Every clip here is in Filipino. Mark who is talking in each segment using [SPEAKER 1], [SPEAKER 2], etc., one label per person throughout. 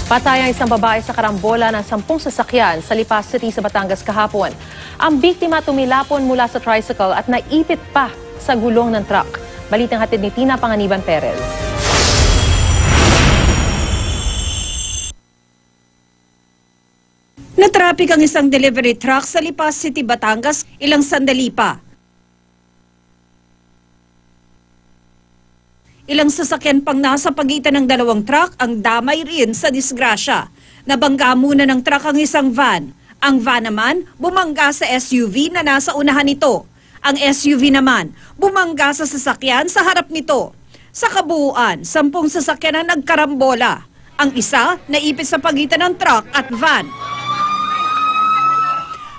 [SPEAKER 1] Patay ang isang babae sa karambola ng 10 sasakyan sa Lipa City sa Batangas kahapon. Ang biktima tumilapon mula sa tricycle at naipit pa sa gulong ng truck. Balitang hatid ni Tina Panganiban Perez.
[SPEAKER 2] Natrapik ang isang delivery truck sa Lipa City, Batangas ilang sandali pa. Ilang sasakyan pang nasa pagitan ng dalawang truck ang damay rin sa disgrasya. Nabangga muna ng truck ang isang van. Ang van naman bumangga sa SUV na nasa unahan nito. Ang SUV naman bumangga sa sasakyan sa harap nito. Sa kabuuan, 10 sasakyan ang nagkarambola. Ang isa naipit sa pagitan ng truck at van.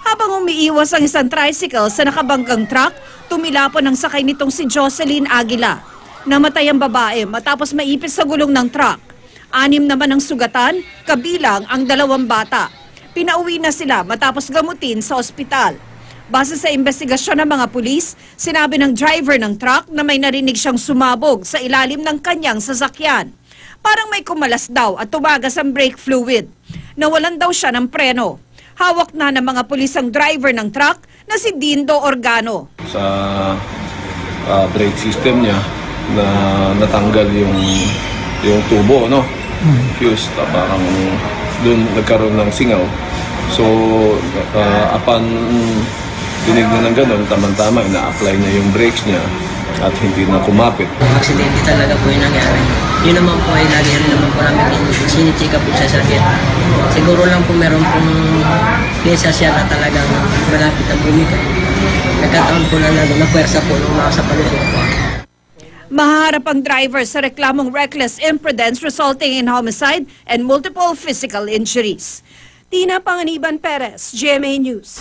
[SPEAKER 2] Habang umiiwas ang isang tricycle sa nakabanggang truck, tumilapon ang sakay nitong si Jocelyn Aguila. Namatay ang babae matapos maipit sa gulong ng truck. 6 naman ang sugatan, kabilang ang 2 bata. Pinauwi na sila matapos gamutin sa ospital. Base sa investigasyon ng mga pulis, sinabi ng driver ng truck na may narinig siyang sumabog sa ilalim ng kanyang sasakyan. Parang may kumalas daw at tumagas ang brake fluid. Nawalan daw siya ng preno. Hawak na ng mga pulis ang driver ng truck na si Dindo Organo.
[SPEAKER 3] Sa brake system niya, na natanggal yung tubo, no? Fuse, parang doon nagkaroon ng singaw. So, upon tinignan ng gano'n, tamang-tama, ina-apply niya yung brakes niya at hindi na kumapit.
[SPEAKER 4] Aksidente talaga po yung nangyari. Yun naman po ay lagi rin naman po namin sinichika po sa sakit. Siguro lang po meron pong pyesa siya na talagang malapit ang bumika. Nagkataon po na napwersa po nung nasa palusok po.
[SPEAKER 2] Maharap ang driver sa reklamong reckless imprudence resulting in homicide and multiple physical injuries. Tina Panganiban Perez, GMA News.